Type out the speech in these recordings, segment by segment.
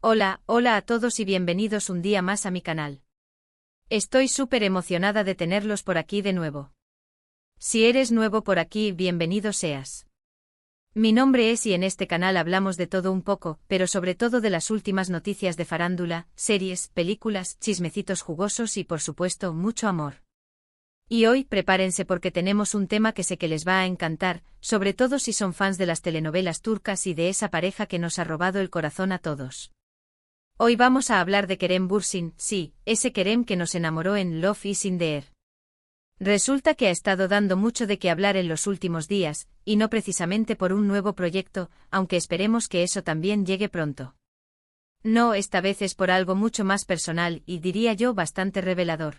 Hola a todos y bienvenidos un día más a mi canal. Estoy súper emocionada de tenerlos por aquí de nuevo. Si eres nuevo por aquí, bienvenido seas. Mi nombre es y en este canal hablamos de todo un poco, pero sobre todo de las últimas noticias de farándula, series, películas, chismecitos jugosos y por supuesto mucho amor. Y hoy prepárense porque tenemos un tema que sé que les va a encantar, sobre todo si son fans de las telenovelas turcas y de esa pareja que nos ha robado el corazón a todos. Hoy vamos a hablar de Kerem Bürsin, sí, ese Kerem que nos enamoró en Love is in the Air. Resulta que ha estado dando mucho de qué hablar en los últimos días, y no precisamente por un nuevo proyecto, aunque esperemos que eso también llegue pronto. No, esta vez es por algo mucho más personal y diría yo bastante revelador.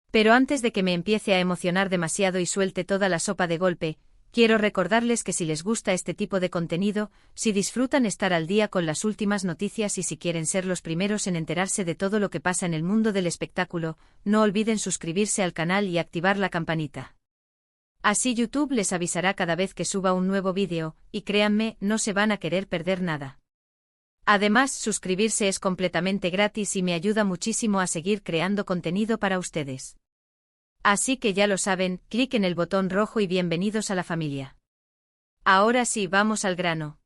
Pero antes de que me empiece a emocionar demasiado y suelte toda la sopa de golpe, quiero recordarles que si les gusta este tipo de contenido, si disfrutan estar al día con las últimas noticias y si quieren ser los primeros en enterarse de todo lo que pasa en el mundo del espectáculo, no olviden suscribirse al canal y activar la campanita. Así YouTube les avisará cada vez que suba un nuevo vídeo, y créanme, no se van a querer perder nada. Además, suscribirse es completamente gratis y me ayuda muchísimo a seguir creando contenido para ustedes. Así que ya lo saben, clic en el botón rojo y bienvenidos a la familia. Ahora sí, vamos al grano.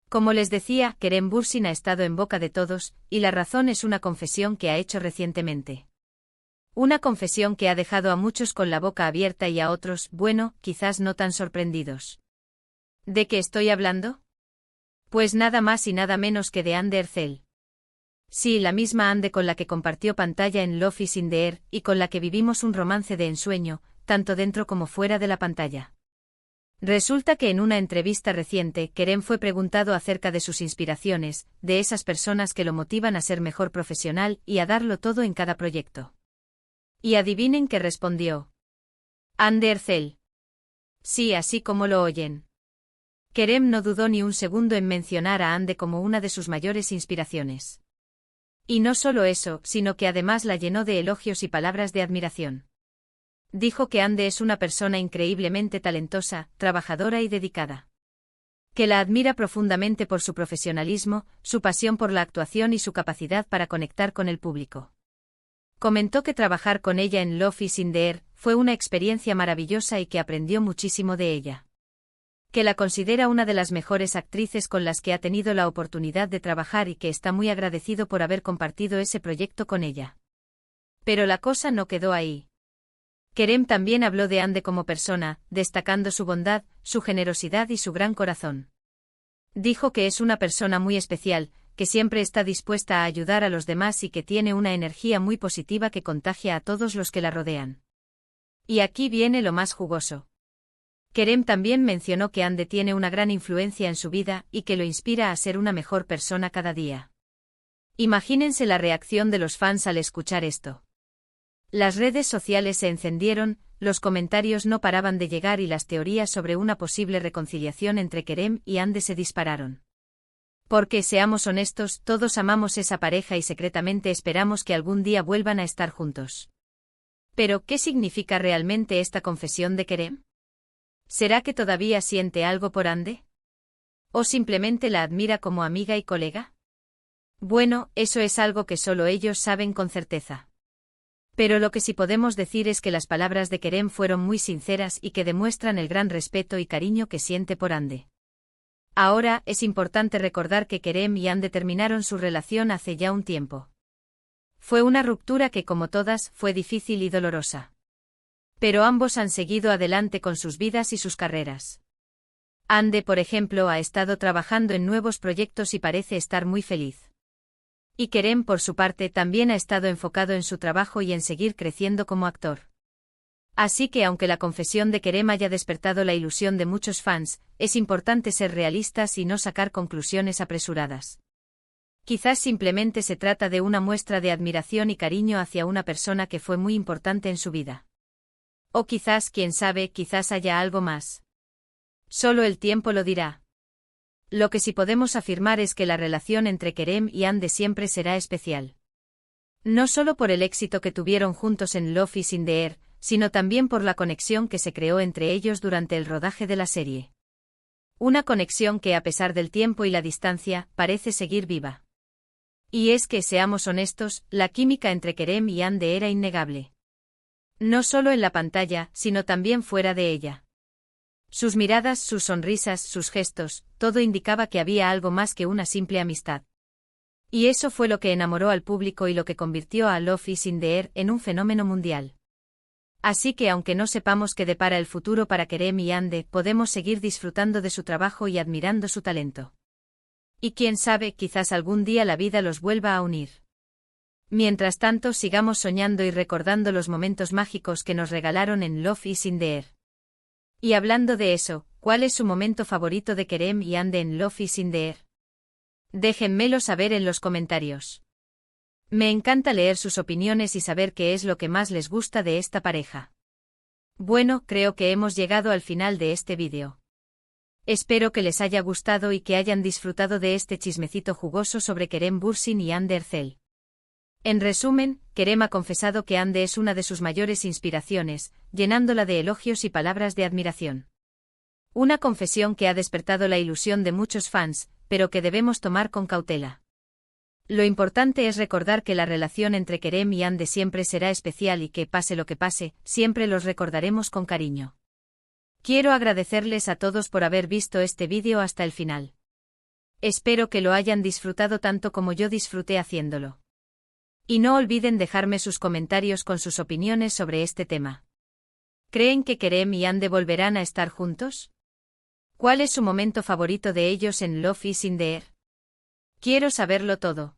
Como les decía, Kerem Bürsin ha estado en boca de todos, y la razón es una confesión que ha hecho recientemente. Una confesión que ha dejado a muchos con la boca abierta y a otros, bueno, quizás no tan sorprendidos. ¿De qué estoy hablando? Pues nada más y nada menos que de Hande Erçel. Sí, la misma Hande con la que compartió pantalla en Love is in the Air, y con la que vivimos un romance de ensueño, tanto dentro como fuera de la pantalla. Resulta que en una entrevista reciente, Kerem fue preguntado acerca de sus inspiraciones, de esas personas que lo motivan a ser mejor profesional y a darlo todo en cada proyecto. Y adivinen qué respondió. Hande Erçel. Sí, así como lo oyen. Kerem no dudó ni un segundo en mencionar a Hande como una de sus mayores inspiraciones. Y no solo eso, sino que además la llenó de elogios y palabras de admiración. Dijo que Hande es una persona increíblemente talentosa, trabajadora y dedicada. Que la admira profundamente por su profesionalismo, su pasión por la actuación y su capacidad para conectar con el público. Comentó que trabajar con ella en Love is in the Air fue una experiencia maravillosa y que aprendió muchísimo de ella. Que la considera una de las mejores actrices con las que ha tenido la oportunidad de trabajar y que está muy agradecido por haber compartido ese proyecto con ella. Pero la cosa no quedó ahí. Kerem también habló de Hande como persona, destacando su bondad, su generosidad y su gran corazón. Dijo que es una persona muy especial, que siempre está dispuesta a ayudar a los demás y que tiene una energía muy positiva que contagia a todos los que la rodean. Y aquí viene lo más jugoso. Kerem también mencionó que Hande tiene una gran influencia en su vida y que lo inspira a ser una mejor persona cada día. Imagínense la reacción de los fans al escuchar esto. Las redes sociales se encendieron, los comentarios no paraban de llegar y las teorías sobre una posible reconciliación entre Kerem y Hande se dispararon. Porque, seamos honestos, todos amamos esa pareja y secretamente esperamos que algún día vuelvan a estar juntos. Pero, ¿qué significa realmente esta confesión de Kerem? ¿Será que todavía siente algo por Hande? ¿O simplemente la admira como amiga y colega? Bueno, eso es algo que solo ellos saben con certeza. Pero lo que sí podemos decir es que las palabras de Kerem fueron muy sinceras y que demuestran el gran respeto y cariño que siente por Hande. Ahora, es importante recordar que Kerem y Hande terminaron su relación hace ya un tiempo. Fue una ruptura que, como todas, fue difícil y dolorosa. Pero ambos han seguido adelante con sus vidas y sus carreras. Hande, por ejemplo, ha estado trabajando en nuevos proyectos y parece estar muy feliz. Y Kerem, por su parte, también ha estado enfocado en su trabajo y en seguir creciendo como actor. Así que aunque la confesión de Kerem haya despertado la ilusión de muchos fans, es importante ser realistas y no sacar conclusiones apresuradas. Quizás simplemente se trata de una muestra de admiración y cariño hacia una persona que fue muy importante en su vida. O quizás, quién sabe, quizás haya algo más. Solo el tiempo lo dirá. Lo que sí podemos afirmar es que la relación entre Kerem y Hande siempre será especial. No solo por el éxito que tuvieron juntos en Love is in the Air, sino también por la conexión que se creó entre ellos durante el rodaje de la serie. Una conexión que, a pesar del tiempo y la distancia, parece seguir viva. Y es que, seamos honestos, la química entre Kerem y Ande era innegable. No solo en la pantalla, sino también fuera de ella. Sus miradas, sus sonrisas, sus gestos, todo indicaba que había algo más que una simple amistad. Y eso fue lo que enamoró al público y lo que convirtió a Love is in the Air en un fenómeno mundial. Así que aunque no sepamos qué depara el futuro para Kerem y Ande, podemos seguir disfrutando de su trabajo y admirando su talento. Y quién sabe, quizás algún día la vida los vuelva a unir. Mientras tanto, sigamos soñando y recordando los momentos mágicos que nos regalaron en Love is in the Air. Y hablando de eso, ¿cuál es su momento favorito de Kerem y Ande en Love is in the Air? Déjenmelo saber en los comentarios. Me encanta leer sus opiniones y saber qué es lo que más les gusta de esta pareja. Bueno, creo que hemos llegado al final de este vídeo. Espero que les haya gustado y que hayan disfrutado de este chismecito jugoso sobre Kerem Bürsin y Hande Erçel. En resumen, Kerem ha confesado que Ande es una de sus mayores inspiraciones, llenándola de elogios y palabras de admiración. Una confesión que ha despertado la ilusión de muchos fans, pero que debemos tomar con cautela. Lo importante es recordar que la relación entre Kerem y Ande siempre será especial y que, pase lo que pase, siempre los recordaremos con cariño. Quiero agradecerles a todos por haber visto este vídeo hasta el final. Espero que lo hayan disfrutado tanto como yo disfruté haciéndolo. Y no olviden dejarme sus comentarios con sus opiniones sobre este tema. ¿Creen que Kerem y Ande volverán a estar juntos? ¿Cuál es su momento favorito de ellos en Love is in the Air? Quiero saberlo todo.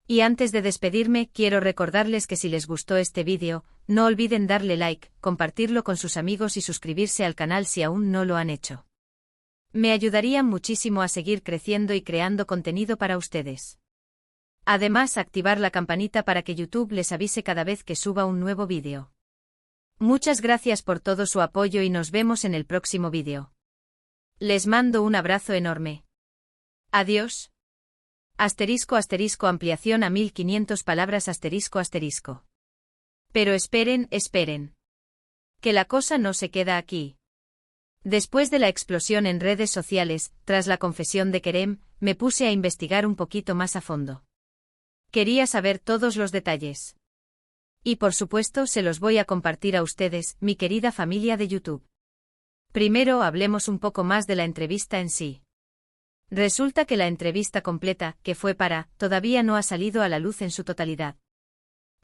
Y antes de despedirme, quiero recordarles que si les gustó este vídeo, no olviden darle like, compartirlo con sus amigos y suscribirse al canal si aún no lo han hecho. Me ayudarían muchísimo a seguir creciendo y creando contenido para ustedes. Además, activar la campanita para que YouTube les avise cada vez que suba un nuevo vídeo. Muchas gracias por todo su apoyo y nos vemos en el próximo vídeo. Les mando un abrazo enorme. Adiós. *** ampliación a 1500 palabras ***. Pero esperen, esperen. Que la cosa no se queda aquí. Después de la explosión en redes sociales, tras la confesión de Kerem, me puse a investigar un poquito más a fondo. Quería saber todos los detalles. Y por supuesto se los voy a compartir a ustedes, mi querida familia de YouTube. Primero hablemos un poco más de la entrevista en sí. Resulta que la entrevista completa, que fue todavía no ha salido a la luz en su totalidad.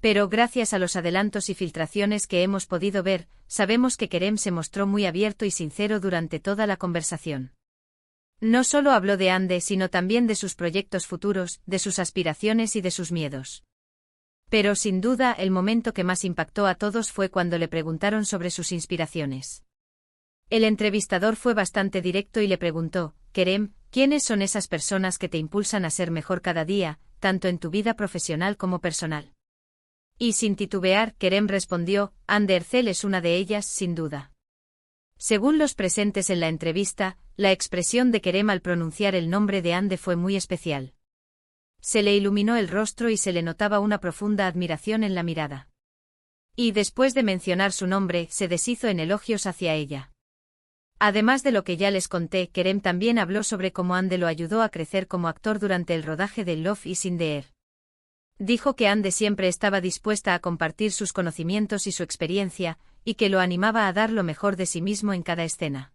Pero gracias a los adelantos y filtraciones que hemos podido ver, sabemos que Kerem se mostró muy abierto y sincero durante toda la conversación. No solo habló de Ande, sino también de sus proyectos futuros, de sus aspiraciones y de sus miedos. Pero sin duda el momento que más impactó a todos fue cuando le preguntaron sobre sus inspiraciones. El entrevistador fue bastante directo y le preguntó: Kerem, ¿quiénes son esas personas que te impulsan a ser mejor cada día, tanto en tu vida profesional como personal? Y sin titubear, Kerem respondió: Hande Erçel es una de ellas, sin duda. Según los presentes en la entrevista, la expresión de Kerem al pronunciar el nombre de Ande fue muy especial. Se le iluminó el rostro y se le notaba una profunda admiración en la mirada. Y después de mencionar su nombre, se deshizo en elogios hacia ella. Además de lo que ya les conté, Kerem también habló sobre cómo Ande lo ayudó a crecer como actor durante el rodaje de Love is in the Air. Dijo que Ande siempre estaba dispuesta a compartir sus conocimientos y su experiencia, y que lo animaba a dar lo mejor de sí mismo en cada escena.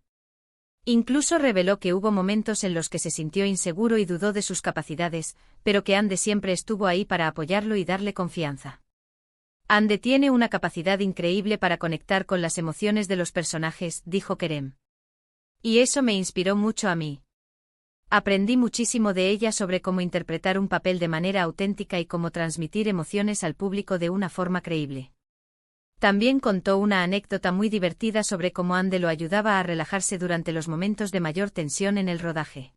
Incluso reveló que hubo momentos en los que se sintió inseguro y dudó de sus capacidades, pero que Ande siempre estuvo ahí para apoyarlo y darle confianza. Ande tiene una capacidad increíble para conectar con las emociones de los personajes, dijo Kerem. Y eso me inspiró mucho a mí. Aprendí muchísimo de ella sobre cómo interpretar un papel de manera auténtica y cómo transmitir emociones al público de una forma creíble. También contó una anécdota muy divertida sobre cómo Ande lo ayudaba a relajarse durante los momentos de mayor tensión en el rodaje.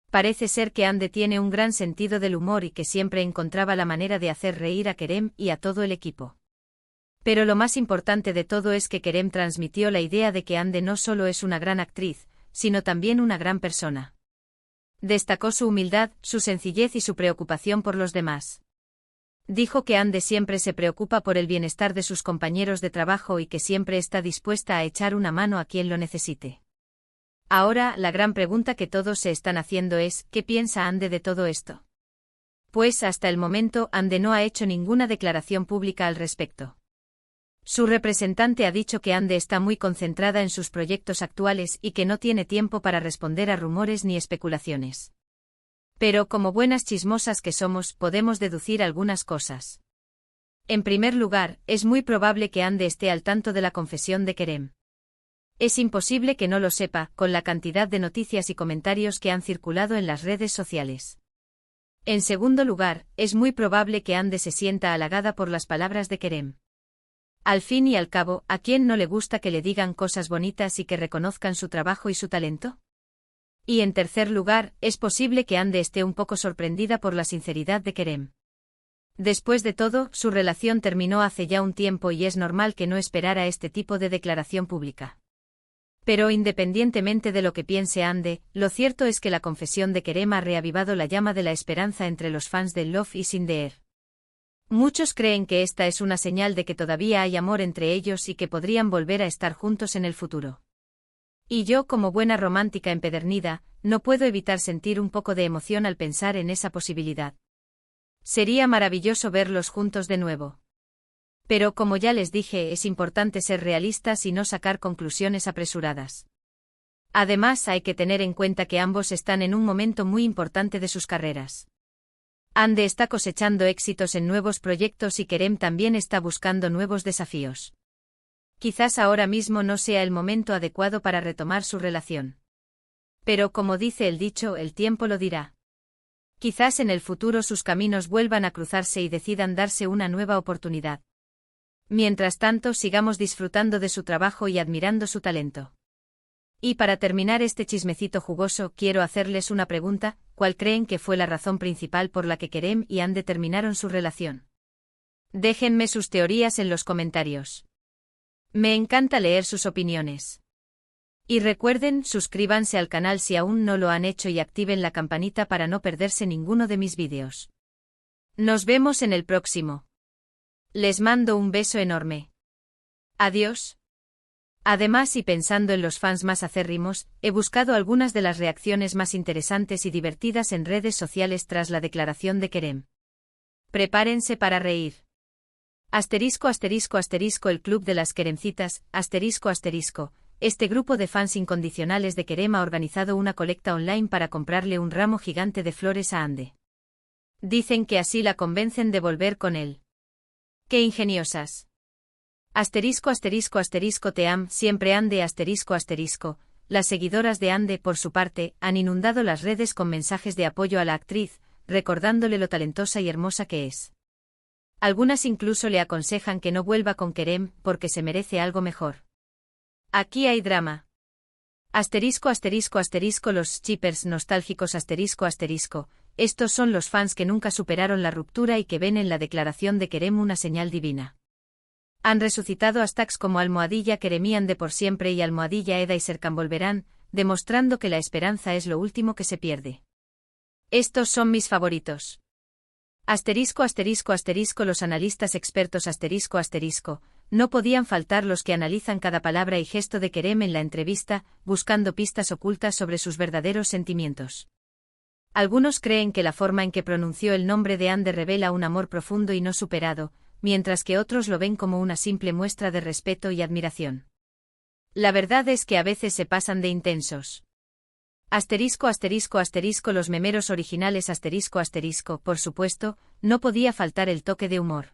Parece ser que Ande tiene un gran sentido del humor y que siempre encontraba la manera de hacer reír a Kerem y a todo el equipo. Pero lo más importante de todo es que Kerem transmitió la idea de que Ande no solo es una gran actriz, sino también una gran persona. Destacó su humildad, su sencillez y su preocupación por los demás. Dijo que Ande siempre se preocupa por el bienestar de sus compañeros de trabajo y que siempre está dispuesta a echar una mano a quien lo necesite. Ahora, la gran pregunta que todos se están haciendo es: ¿qué piensa Ande de todo esto? pues hasta el momento Ande no ha hecho ninguna declaración pública al respecto. Su representante ha dicho que Ande está muy concentrada en sus proyectos actuales y que no tiene tiempo para responder a rumores ni especulaciones. Pero como buenas chismosas que somos, podemos deducir algunas cosas. En primer lugar, es muy probable que Ande esté al tanto de la confesión de Kerem. Es imposible que no lo sepa, con la cantidad de noticias y comentarios que han circulado en las redes sociales. En segundo lugar, es muy probable que Ande se sienta halagada por las palabras de Kerem. Al fin y al cabo, ¿a quién no le gusta que le digan cosas bonitas y que reconozcan su trabajo y su talento? Y en tercer lugar, es posible que Ande esté un poco sorprendida por la sinceridad de Kerem. Después de todo, su relación terminó hace ya un tiempo y es normal que no esperara este tipo de declaración pública. Pero independientemente de lo que piense Ande, lo cierto es que la confesión de Kerem ha reavivado la llama de la esperanza entre los fans de Love is in the Air. Muchos creen que esta es una señal de que todavía hay amor entre ellos y que podrían volver a estar juntos en el futuro. Y yo, como buena romántica empedernida, no puedo evitar sentir un poco de emoción al pensar en esa posibilidad. Sería maravilloso verlos juntos de nuevo. Pero como ya les dije, es importante ser realistas y no sacar conclusiones apresuradas. Además, hay que tener en cuenta que ambos están en un momento muy importante de sus carreras. Ande está cosechando éxitos en nuevos proyectos y Kerem también está buscando nuevos desafíos. Quizás ahora mismo no sea el momento adecuado para retomar su relación. Pero como dice el dicho, el tiempo lo dirá. Quizás en el futuro sus caminos vuelvan a cruzarse y decidan darse una nueva oportunidad. Mientras tanto, sigamos disfrutando de su trabajo y admirando su talento. Y para terminar este chismecito jugoso, quiero hacerles una pregunta: ¿cuál creen que fue la razón principal por la que Kerem y Ande terminaron su relación? Déjenme sus teorías en los comentarios. Me encanta leer sus opiniones. Y recuerden, suscríbanse al canal si aún no lo han hecho y activen la campanita para no perderse ninguno de mis vídeos. Nos vemos en el próximo. Les mando un beso enorme. Adiós. Además, y pensando en los fans más acérrimos, he buscado algunas de las reacciones más interesantes y divertidas en redes sociales tras la declaración de Kerem. Prepárense para reír. Asterisco asterisco asterisco el club de las Keremcitas, asterisco asterisco. Este grupo de fans incondicionales de Kerem ha organizado una colecta online para comprarle un ramo gigante de flores a Ande. Dicen que así la convencen de volver con él. ¡Qué ingeniosas! Asterisco asterisco asterisco te am siempre Ande asterisco asterisco. Las seguidoras de Ande, por su parte, han inundado las redes con mensajes de apoyo a la actriz, recordándole lo talentosa y hermosa que es. Algunas incluso le aconsejan que no vuelva con Kerem porque se merece algo mejor. Aquí hay drama. Asterisco asterisco asterisco los shippers nostálgicos asterisco asterisco. Estos son los fans que nunca superaron la ruptura y que ven en la declaración de Kerem una señal divina. Han resucitado hashtags como almohadilla Keremian de por siempre y almohadilla Eda y Serkan volverán, demostrando que la esperanza es lo último que se pierde. Estos son mis favoritos. Asterisco asterisco asterisco los analistas expertos asterisco asterisco. No podían faltar los que analizan cada palabra y gesto de Kerem en la entrevista, buscando pistas ocultas sobre sus verdaderos sentimientos. Algunos creen que la forma en que pronunció el nombre de Ande revela un amor profundo y no superado, mientras que otros lo ven como una simple muestra de respeto y admiración. La verdad es que a veces se pasan de intensos. Asterisco asterisco asterisco los memeros originales asterisco asterisco, por supuesto, no podía faltar el toque de humor.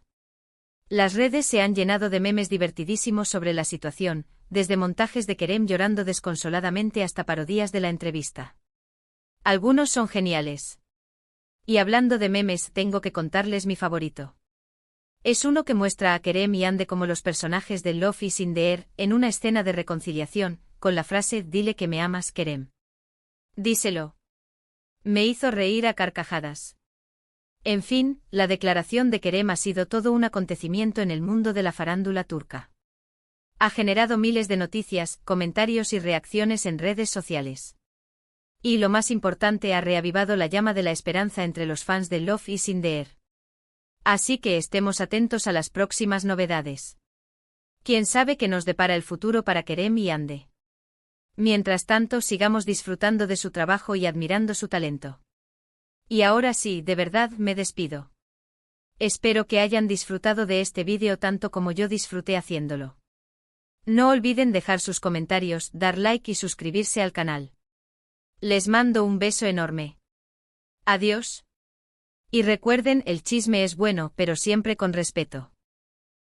Las redes se han llenado de memes divertidísimos sobre la situación, desde montajes de Kerem llorando desconsoladamente hasta parodías de la entrevista. Algunos son geniales. Y hablando de memes, tengo que contarles mi favorito. Es uno que muestra a Kerem y Ande como los personajes de Love is in the Air, en una escena de reconciliación, con la frase «Dile que me amas, Kerem. Díselo». Me hizo reír a carcajadas. En fin, la declaración de Kerem ha sido todo un acontecimiento en el mundo de la farándula turca. Ha generado miles de noticias, comentarios y reacciones en redes sociales. Y lo más importante, ha reavivado la llama de la esperanza entre los fans de Love is in the Air. Así que estemos atentos a las próximas novedades. ¿Quién sabe qué nos depara el futuro para Kerem y Ande? Mientras tanto, sigamos disfrutando de su trabajo y admirando su talento. Y ahora sí, de verdad me despido. Espero que hayan disfrutado de este vídeo tanto como yo disfruté haciéndolo. No olviden dejar sus comentarios, dar like y suscribirse al canal. Les mando un beso enorme. Adiós. Y recuerden, el chisme es bueno, pero siempre con respeto.